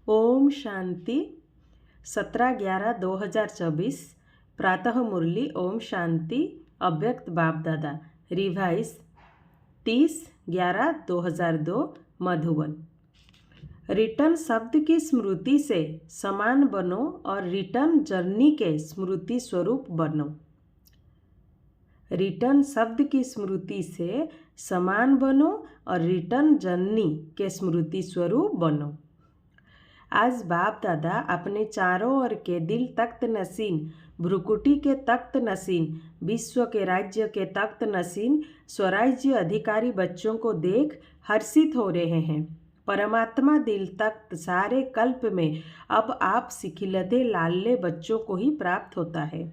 ओम शांति 17/11/2024 प्रातः मुरली ओम शांति अव्यक्त बाप दादा रिवाइज 30/11/2002 मधुबन। रिटर्न शब्द की स्मृति से समान बनो और रिटर्न जर्नी के स्मृति स्वरूप बनो। रिटर्न शब्द की स्मृति से समान बनो और रिटर्न जर्नी के स्मृति स्वरूप बनो। आज बाप दादा अपने चारों ओर के दिल तख्त नसीन, भ्रुकुटी के तख्त नसीन, विश्व के राज्य के तख्त नसीन स्वराज्य अधिकारी बच्चों को देख हर्षित हो रहे हैं। परमात्मा दिल तख्त सारे कल्प में अब आप सिखिलते लाल्ले बच्चों को ही प्राप्त होता है।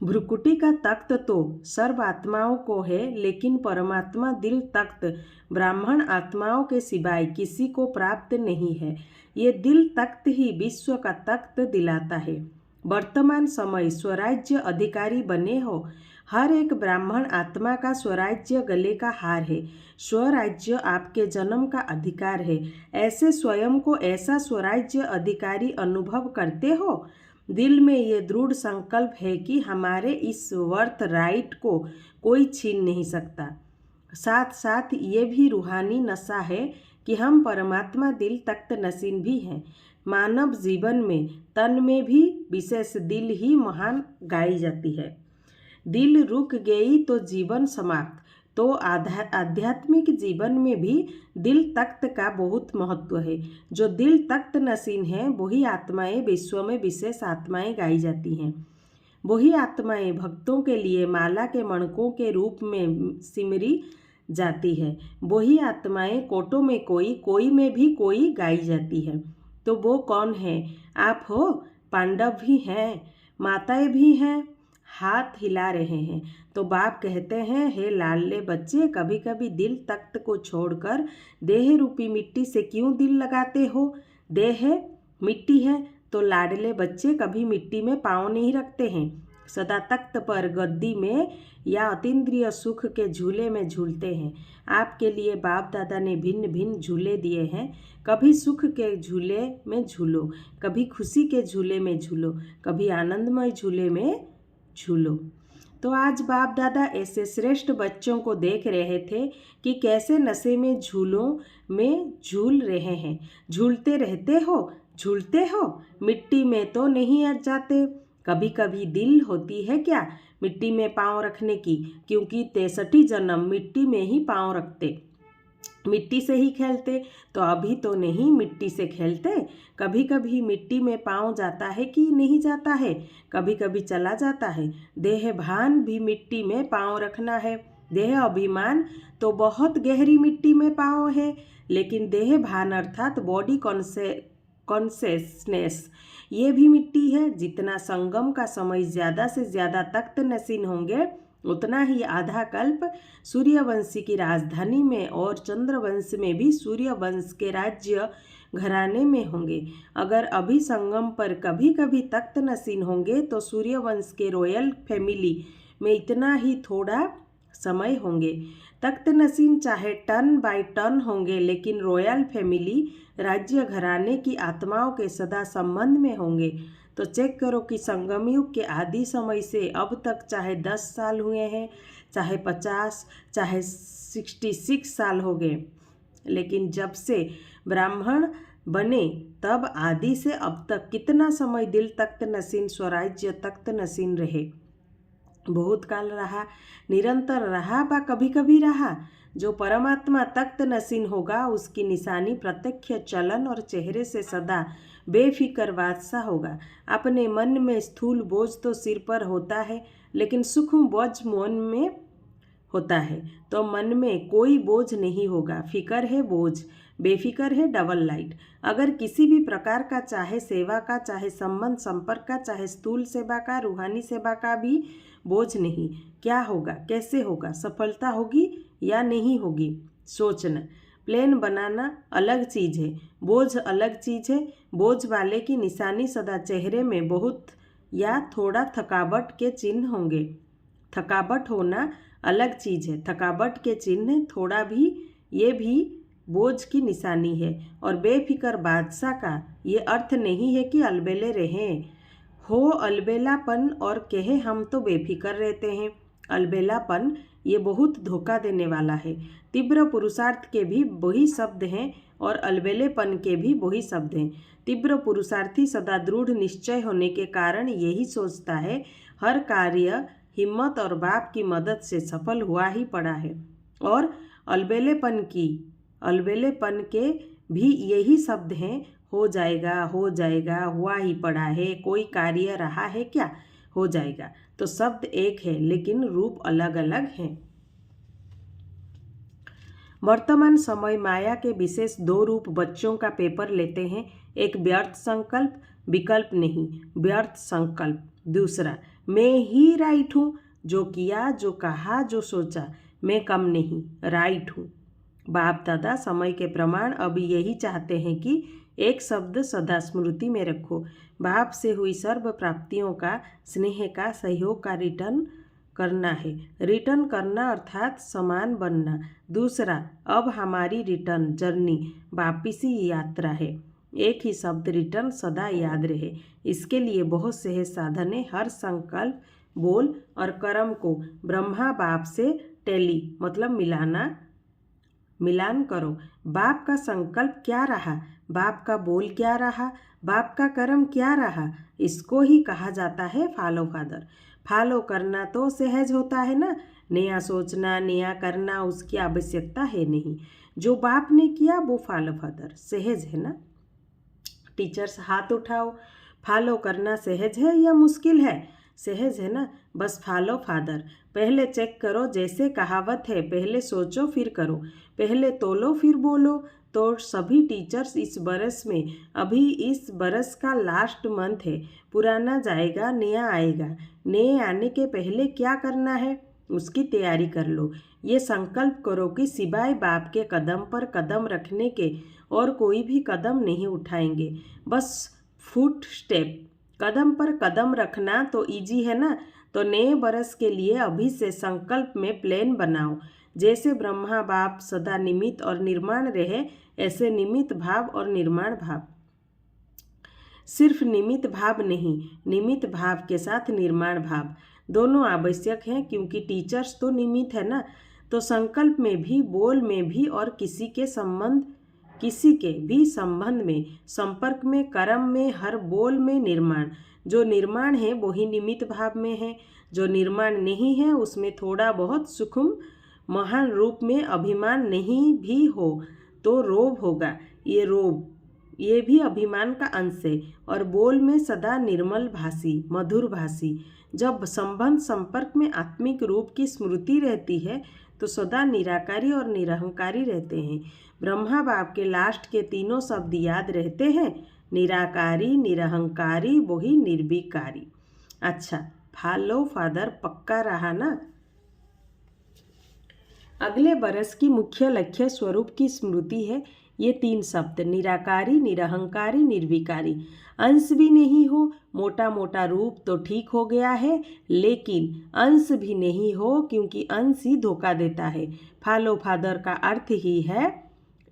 भ्रुकुटी का तख्त तो सर्व आत्माओं को है, लेकिन परमात्मा दिल तख्त ब्राह्मण आत्माओं के सिवाय किसी को प्राप्त नहीं है। ये दिल तख्त ही विश्व का तख्त दिलाता है। वर्तमान समय स्वराज्य अधिकारी बने हो। हर एक ब्राह्मण आत्मा का स्वराज्य गले का हार है। स्वराज्य आपके जन्म का अधिकार है। ऐसे स्वयं को ऐसा स्वराज्य अधिकारी अनुभव करते हो। दिल में ये दृढ़ संकल्प है कि हमारे इस वर्थ राइट को कोई छीन नहीं सकता। साथ साथ ये भी रूहानी नशा है कि हम परमात्मा दिल तख्त नसीन भी हैं। मानव जीवन में तन में भी विशेष दिल ही महान गाई जाती है। दिल रुक गई तो जीवन समाप्त। तो आध्यात्मिक जीवन में भी दिल तख्त का बहुत महत्व है। जो दिल तख्त नसीन है वही आत्माएं विश्व में विशेष आत्माएं गाई जाती हैं। वही आत्माएं भक्तों के लिए माला के मणकों के रूप में सिमरी जाती है। वही आत्माएं कोटों में कोई में भी कोई गाई जाती है। तो वो कौन है? आप हो। पांडव भी हैं, माताएं भी हैं, हाथ हिला रहे हैं। तो बाप कहते हैं, हे लाडले बच्चे, कभी कभी दिल तख्त को छोड़कर देह रूपी मिट्टी से क्यों दिल लगाते हो? देह है, मिट्टी है, तो लाडले बच्चे कभी मिट्टी में पाँव नहीं रखते हैं। सदा तख्त पर, गद्दी में या अतीन्द्रिय सुख के झूले में झूलते हैं। आपके लिए बाप दादा ने भिन्न भिन्न झूले दिए हैं। कभी सुख के झूले में झूलो, कभी खुशी के झूले में झूलो, कभी आनंदमय झूले में झूलो। तो आज बाप दादा ऐसे श्रेष्ठ बच्चों को देख रहे थे कि कैसे नशे में झूलों में झूल रहे हैं। झूलते रहते हो, मिट्टी में तो नहीं आ जाते। कभी कभी दिल होती है क्या मिट्टी में पाँव रखने की? क्योंकि 63 जन्म मिट्टी में ही पाँव रखते, मिट्टी से ही खेलते। तो अभी तो नहीं मिट्टी से खेलते। कभी कभी मिट्टी में पाँव जाता है कि नहीं जाता है? कभी कभी चला जाता है। देह भान भी मिट्टी में पाँव रखना है। देह अभिमान तो बहुत गहरी मिट्टी में पाँव है, लेकिन देह भान अर्थात बॉडी कॉन्शियसनेस ये भी मिट्टी है। जितना संगम का समय ज़्यादा से ज़्यादा तख्त नसीन होंगे, उतना ही आधा कल्प सूर्यवंशी की राजधानी में और चंद्रवंश में भी सूर्यवंश के राज्य घराने में होंगे। अगर अभी संगम पर कभी कभी तख्त नसीन होंगे तो सूर्यवंश के रॉयल फैमिली में इतना ही थोड़ा समय होंगे। तख्त नसीन चाहे टर्न बाय टर्न होंगे, लेकिन रॉयल फैमिली राज्य घराने की आत्माओं के सदा संबंध में होंगे। तो चेक करो कि संगम युग के आदि समय से अब तक चाहे 10 साल हुए हैं, चाहे 50, चाहे 66 साल हो गए, लेकिन जब से ब्राह्मण बने तब आदि से अब तक कितना समय दिल तख्त नसीन स्वराज्य तख्त नसीन रहे? बहुत काल रहा, निरंतर रहा बा कभी कभी रहा। जो परमात्मा तख्त नसीन होगा उसकी निशानी प्रत्यक्ष चलन और चेहरे से सदा बेफिक्र बादशाह होगा। अपने मन में स्थूल बोझ तो सिर पर होता है, लेकिन सूक्ष्म बोझ मन में होता है। तो मन में कोई बोझ नहीं होगा। फिक्र है बोझ, बेफिक्र है डबल लाइट। अगर किसी भी प्रकार का, चाहे सेवा का, चाहे संबंध संपर्क का, चाहे स्थूल सेवा का, रूहानी सेवा का भी बोझ नहीं, क्या होगा, कैसे होगा, सफलता होगी या नहीं होगी? सोचना। प्लेन बनाना अलग चीज़ है, बोझ अलग चीज़ है। बोझ वाले की निशानी सदा चेहरे में बहुत या थोड़ा थकावट के चिन्ह होंगे। थकावट होना अलग चीज़ है। थकावट के चिन्ह थोड़ा भी ये भी बोझ की निशानी है। और बेफिक्र बादशाह का ये अर्थ नहीं है कि अलबेले रहें हो अलबेलापन और कहे हम तो बेफिक्र रहते हैं। अलबेलापन ये बहुत धोखा देने वाला है। तीव्र पुरुषार्थ के भी वही शब्द हैं और अलबेलेपन के भी वही शब्द हैं। तीव्र पुरुषार्थी सदा दृढ़ निश्चय होने के कारण यही सोचता है हर कार्य हिम्मत और बाप की मदद से सफल हुआ ही पड़ा है। और अलबेलेपन के भी यही शब्द हैं हो जाएगा, हुआ ही पड़ा है, कोई कार्य रहा है क्या, हो जाएगा। तो शब्द एक है लेकिन रूप अलग अलग हैं। वर्तमान समय माया के विशेष दो रूप बच्चों का पेपर लेते हैं। एक व्यर्थ संकल्प, विकल्प नहीं, व्यर्थ संकल्प। दूसरा मैं ही राइट हूँ, जो किया, जो कहा, जो सोचा, मैं कम नहीं, राइट हूँ। बाप दादा समय के प्रमाण अब यही चाहते हैं कि एक शब्द सदा स्मृति में रखो। बाप से हुई सर्व प्राप्तियों का, स्नेह का, सहयोग का रिटर्न करना है। रिटर्न करना अर्थात समान बनना। दूसरा अब हमारी रिटर्न जर्नी, वापिसी यात्रा है। एक ही शब्द रिटर्न सदा याद रहे, इसके लिए बहुत सहज साधन है। हर संकल्प, बोल और कर्म को ब्रह्मा बाप से टेली मतलब मिलान करो। बाप का संकल्प क्या रहा, बाप का बोल क्या रहा, बाप का कर्म क्या रहा, इसको ही कहा जाता है फॉलो फादर। फॉलो करना तो सहज होता है ना, नया सोचना, नया करना उसकी आवश्यकता है नहीं। जो बाप ने किया वो फॉलो फादर, सहज है ना। टीचर्स हाथ उठाओ। फॉलो करना सहज है या मुश्किल है? सहज है ना। बस फॉलो फादर। पहले चेक करो, जैसे कहावत है पहले सोचो फिर करो, पहले तोलो फिर बोलो। तो सभी टीचर्स इस बरस में, अभी इस बरस का लास्ट मंथ है, पुराना जाएगा नया आएगा। नए आने के पहले क्या करना है उसकी तैयारी कर लो। ये संकल्प करो कि सिवाय बाप के कदम पर कदम रखने के और कोई भी कदम नहीं उठाएंगे। बस फुट स्टेप, कदम पर कदम रखना तो इजी है ना। तो नए बरस के लिए अभी से संकल्प में प्लान बनाओ। जैसे ब्रह्मा बाप सदा निमित्त और निर्माण रहे, ऐसे निमित्त भाव और निर्माण भाव। सिर्फ निमित्त भाव नहीं, निमित्त भाव के साथ निर्माण भाव दोनों आवश्यक हैं, क्योंकि टीचर्स तो निमित्त है ना। तो संकल्प में भी, बोल में भी और किसी के भी संबंध में, संपर्क में, कर्म में, हर बोल में निर्माण। जो निर्माण है वही निमित्त भाव में है। जो निर्माण नहीं है उसमें थोड़ा बहुत सूक्ष्म महान रूप में अभिमान नहीं भी हो तो रोब होगा। ये भी अभिमान का अंश है। और बोल में सदा निर्मल भाषी, मधुर भाषी। जब संबंध संपर्क में आत्मिक रूप की स्मृति रहती है तो सदा निराकारी और निरहंकारी रहते हैं। ब्रह्मा बाप के लास्ट के तीनों शब्द याद रहते हैं, निराकारी, निरहंकारी, वही निर्विकारी। अच्छा, फॉलो फादर पक्का रहा ना। अगले बरस की मुख्य लक्ष्य स्वरूप की स्मृति है। ये तीन शब्द निराकारी, निरहंकारी, निर्विकारी। अंश भी नहीं हो, मोटा मोटा रूप तो ठीक हो गया है, लेकिन अंश भी नहीं हो, क्योंकि अंश ही धोखा देता है। फॉलो फादर का अर्थ ही है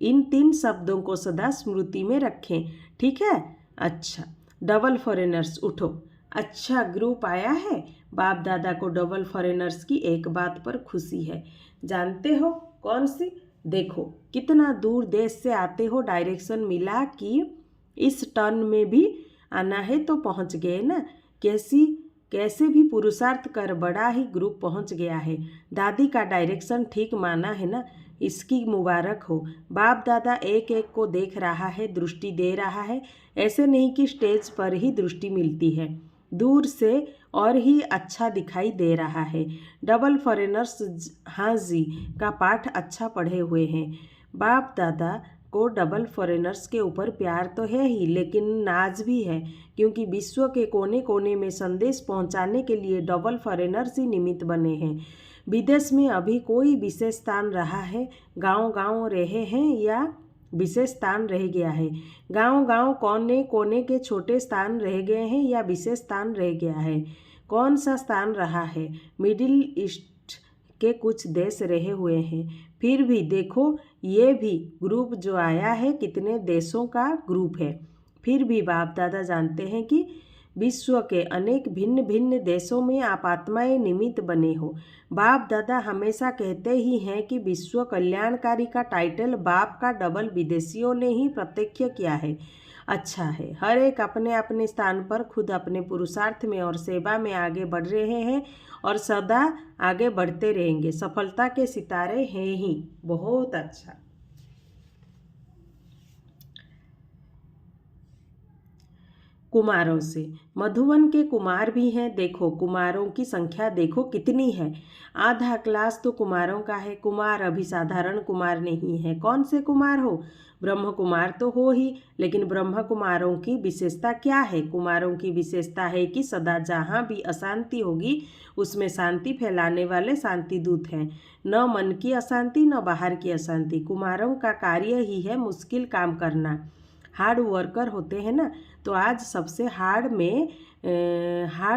इन तीन शब्दों को सदा स्मृति में रखें, ठीक है। अच्छा, डबल फॉरेनर्स उठो। अच्छा ग्रुप आया है। बाप दादा को डबल फॉरेनर्स की एक बात पर खुशी है। जानते हो कौन सी? देखो कितना दूर देश से आते हो, डायरेक्शन मिला कि इस टर्न में भी आना है तो पहुंच गए ना। कैसे भी पुरुषार्थ कर बड़ा ही ग्रुप पहुंच गया है। दादी का डायरेक्शन ठीक माना है ना, इसकी मुबारक हो। बाप दादा एक एक को देख रहा है, दृष्टि दे रहा है। ऐसे नहीं कि स्टेज पर ही दृष्टि मिलती है, दूर से और ही अच्छा दिखाई दे रहा है। डबल फॉरेनर्स हाँ जी का पाठ अच्छा पढ़े हुए हैं। बाप दादा को डबल फॉरेनर्स के ऊपर प्यार तो है ही, लेकिन नाज भी है, क्योंकि विश्व के कोने कोने में संदेश पहुंचाने के लिए डबल फॉरेनर्स ही निमित्त बने हैं। विदेश में अभी कोई विशेष स्थान रहा है, गांव रहे हैं या विशेष स्थान रह गया है? गांव कोने कोने के छोटे स्थान रह गए हैं या विशेष स्थान रह गया है? कौन सा स्थान रहा है? मिडिल ईस्ट के कुछ देश रहे हुए हैं। फिर भी देखो ये भी ग्रुप जो आया है कितने देशों का ग्रुप है। फिर भी बाप दादा जानते हैं कि विश्व के अनेक भिन्न भिन्न देशों में आप आत्माएं निमित्त बने हो। बाप दादा हमेशा कहते ही हैं कि विश्व कल्याणकारी का टाइटल बाप का डबल विदेशियों ने ही प्रत्यक्ष किया है। अच्छा है, हर एक अपने अपने स्थान पर खुद अपने पुरुषार्थ में और सेवा में आगे बढ़ रहे हैं और सदा आगे बढ़ते रहेंगे। सफलता के सितारे हैं ही। बहुत अच्छा। कुमारों से, मधुवन के कुमार भी हैं। देखो कुमारों की संख्या देखो कितनी है। आधा क्लास तो कुमारों का है। कुमार अभी साधारण कुमार नहीं है। कौन से कुमार हो? ब्रह्म कुमार तो हो ही, लेकिन ब्रह्म कुमारों की विशेषता क्या है? कुमारों की विशेषता है कि सदा जहाँ भी अशांति होगी उसमें शांति फैलाने वाले शांति दूत हैं। न मन की अशांति न बाहर की अशांति। कुमारों का कार्य ही है मुश्किल काम करना। हार्ड वर्कर होते हैं ना, तो आज सबसे हार्ड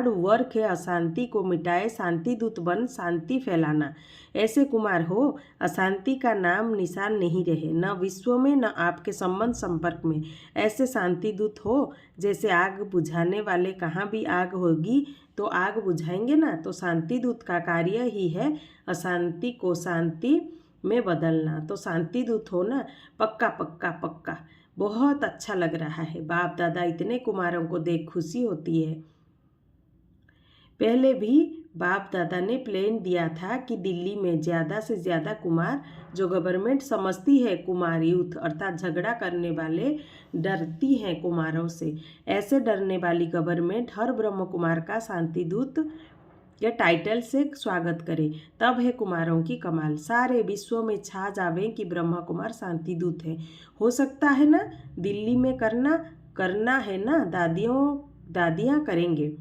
वर्क है अशांति को मिटाए, शांति दूत बन शांति फैलाना। ऐसे कुमार हो अशांति का नाम निशान नहीं रहे, न विश्व में न आपके संबंध संपर्क में। ऐसे शांति दूत हो जैसे आग बुझाने वाले, कहाँ भी आग होगी तो आग बुझाएंगे ना, तो शांति दूत का कार्य ही है अशांति को शांति में बदलना। तो शांति दूत हो ना, पक्का पक्का पक्का। बहुत अच्छा लग रहा है। बाप दादा इतने कुमारों को देख खुशी होती है। पहले भी बाप दादा ने प्लान दिया था कि दिल्ली में ज़्यादा से ज़्यादा कुमार, जो गवर्नमेंट समझती है कुमार यूथ अर्थात झगड़ा करने वाले डरती हैं कुमारों से, ऐसे डरने वाली गवर्नमेंट हर ब्रह्म कुमार का शांति दूत या टाइटल से स्वागत करे। तब है कुमारों की कमाल। सारे विश्व में छा जावे कि ब्रह्मा कुमार शांति दूत है। हो सकता है ना दिल्ली में करना है ना, दादियाँ करेंगे।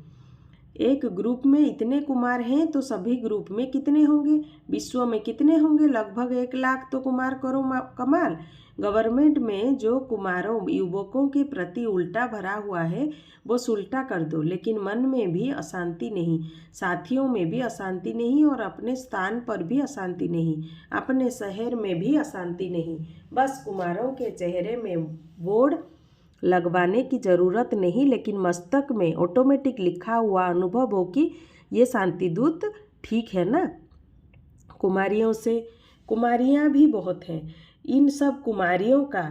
एक ग्रुप में इतने कुमार हैं तो सभी ग्रुप में कितने होंगे? विश्व में कितने होंगे? लगभग 1 लाख तो कुमार करो कमाल। गवर्नमेंट में जो कुमारों युवकों के प्रति उल्टा भरा हुआ है वो सुलटा कर दो, लेकिन मन में भी अशांति नहीं, साथियों में भी अशांति नहीं और अपने स्थान पर भी अशांति नहीं, अपने शहर में भी अशांति नहीं। बस कुमारों के चेहरे में बोर्ड लगवाने की ज़रूरत नहीं, लेकिन मस्तक में ऑटोमेटिक लिखा हुआ अनुभव हो कि ये शांति दूत ठीक है ना। कुमारियों से, कुमारियाँ भी बहुत हैं। इन सब कुमारियों का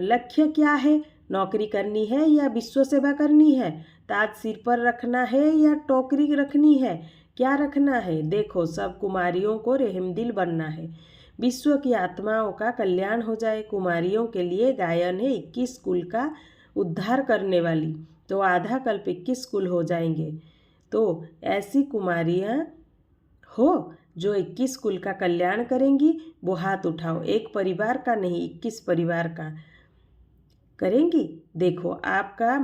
लक्ष्य क्या है? नौकरी करनी है या विश्व सेवा करनी है? ताज सिर पर रखना है या टोकरी रखनी है? क्या रखना है? देखो सब कुमारियों को रहमदिल बनना है। विश्व की आत्माओं का कल्याण हो जाए। कुमारियों के लिए गायन है 21 कुल का उद्धार करने वाली, तो आधा कल्प 21 कुल हो जाएंगे। तो ऐसी कुमारियाँ हो जो 21 कुल का कल्याण करेंगी, वो हाथ उठाओ। एक परिवार का नहीं, 21 परिवार का करेंगी। देखो आपका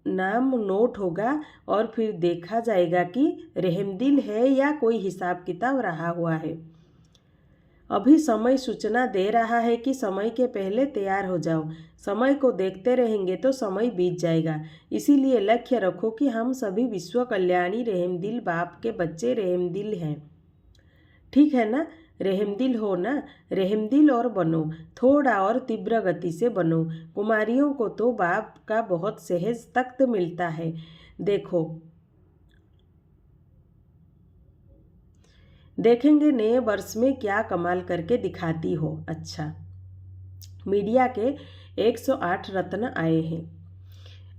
नाम नोट होगा और फिर देखा जाएगा कि रहमदिल है या कोई हिसाब किताब रहा हुआ है। अभी समय सूचना दे रहा है कि समय के पहले तैयार हो जाओ। समय को देखते रहेंगे तो समय बीत जाएगा। इसीलिए लक्ष्य रखो कि हम सभी विश्व कल्याणी रहमदिल बाप के बच्चे रहमदिल हैं। ठीक है ना? रहमदिल हो ना, रहमदिल और बनो, थोड़ा और तीव्र गति से बनो। कुमारियों को तो बाप का बहुत सहज तख्त मिलता है। देखो देखेंगे नए वर्ष में क्या कमाल करके दिखाती हो। अच्छा, मीडिया के 108 रत्न आए हैं।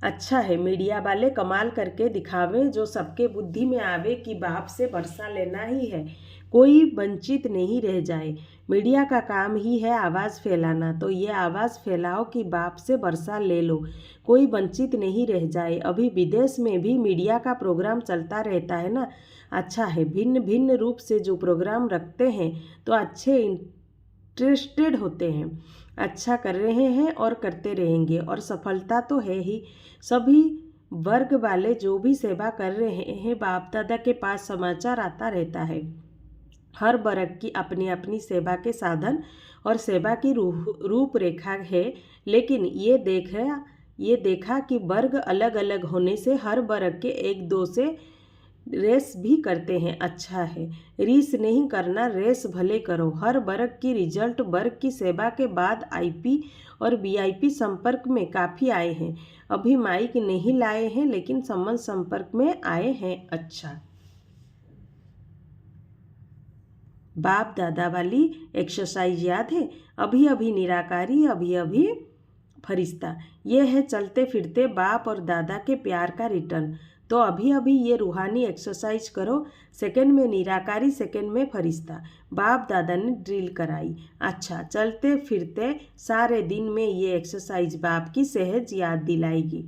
अच्छा है, मीडिया वाले कमाल करके दिखावे, जो सबके बुद्धि में आवे कि बाप से वर्षा लेना ही है, कोई वंचित नहीं रह जाए। मीडिया का काम ही है आवाज़ फैलाना, तो ये आवाज़ फैलाओ कि बाप से वर्षा ले लो, कोई वंचित नहीं रह जाए। अभी विदेश में भी मीडिया का प्रोग्राम चलता रहता है ना। अच्छा है, भिन्न भिन्न रूप से जो प्रोग्राम रखते हैं तो अच्छे इंटरेस्टेड होते हैं, अच्छा कर रहे हैं और करते रहेंगे, और सफलता तो है ही। सभी वर्ग वाले जो भी सेवा कर रहे हैं, बाप दादा के पास समाचार आता रहता है। हर वर्ग की अपनी अपनी सेवा के साधन और सेवा की रूपरेखा है, लेकिन ये देखा कि वर्ग अलग अलग होने से हर वर्ग के 1-2 से रेस भी करते हैं, अच्छा है। रीस नहीं करना, रेस भले करो। हर वर्ग की रिजल्ट वर्ग की सेवा के बाद आईपी और वीआईपी संपर्क में काफ़ी आए हैं। अभी माइक नहीं लाए हैं लेकिन संबंध संपर्क में आए हैं, अच्छा। बाप दादा वाली एक्सरसाइज याद है? अभी अभी निराकारी, अभी अभी फरिश्ता। ये है चलते फिरते बाप और दादा के प्यार का रिटर्न। तो अभी अभी ये रूहानी एक्सरसाइज करो। सेकंड में निराकारी, सेकंड में फरिश्ता। बाप दादा ने ड्रिल कराई। अच्छा, चलते फिरते सारे दिन में ये एक्सरसाइज बाप की सहज याद दिलाएगी।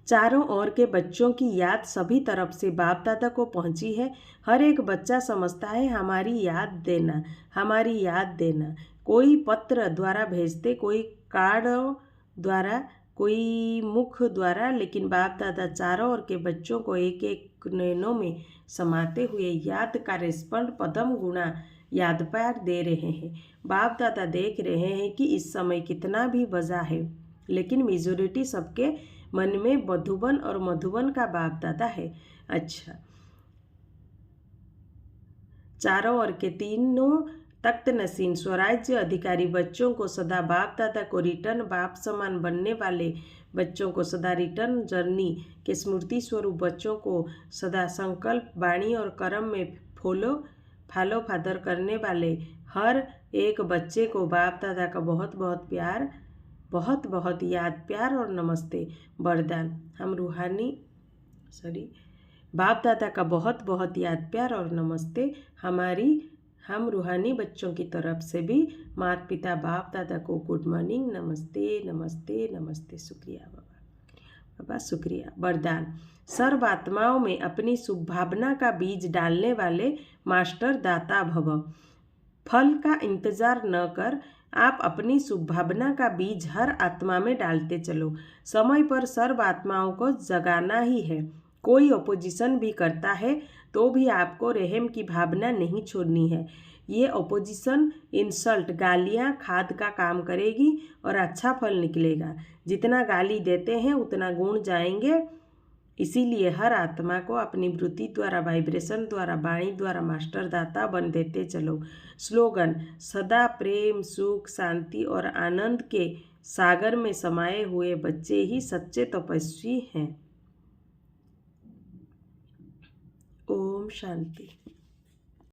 चारों ओर के बच्चों की याद सभी तरफ से बाप दादा को पहुंची है। हर एक बच्चा समझता है हमारी याद देना, हमारी याद देना। कोई पत्र द्वारा भेजते, कोई कार्ड द्वारा, कोई मुख द्वारा, लेकिन बाप दादा चारों ओर के बच्चों को एक एक नैनों में समाते हुए याद का रेस्पॉन्ड पदम गुणा याद प्यार दे रहे हैं। बाप दादा देख रहे हैं कि इस समय कितना भी बजा है, लेकिन मेजोरिटी सबके मन में मधुबन और मधुबन का बाप दादा है, अच्छा। चारों ओर के तीनों तख्त नसीन स्वराज्य अधिकारी बच्चों को सदा बाप दादा को रिटर्न, बाप समान बनने वाले बच्चों को सदा रिटर्न जर्नी के स्मृति स्वरूप बच्चों को सदा संकल्प, वाणी और कर्म में फॉलो फादर करने वाले हर एक बच्चे को बाप दादा का बहुत बहुत प्यार, बहुत बहुत याद प्यार और नमस्ते वरदान। बाप दादा का बहुत बहुत याद प्यार और नमस्ते। हम रूहानी बच्चों की तरफ से भी माता पिता बाप दादा को गुड मॉर्निंग, नमस्ते नमस्ते नमस्ते। शुक्रिया बाबा शुक्रिया। वरदान। सर्व आत्माओं में अपनी शुभ भावना का बीज डालने वाले मास्टर दाता भव। फल का इंतजार न कर आप अपनी शुभ भावना का बीज हर आत्मा में डालते चलो। समय पर सर्व आत्माओं को जगाना ही है। कोई अपोजिशन भी करता है तो भी आपको रहम की भावना नहीं छोड़नी है। ये अपोजिशन, इंसल्ट, गालियाँ खाद का काम करेगी और अच्छा फल निकलेगा। जितना गाली देते हैं उतना गुण जाएंगे। इसीलिए हर आत्मा को अपनी वृत्ति द्वारा, वाइब्रेशन द्वारा, वाणी द्वारा मास्टर दाता बन देते चलो। स्लोगन। सदा प्रेम, सुख, शांति और आनंद के सागर में समाये हुए बच्चे ही सच्चे तपस्वी हैं। ओम शांति।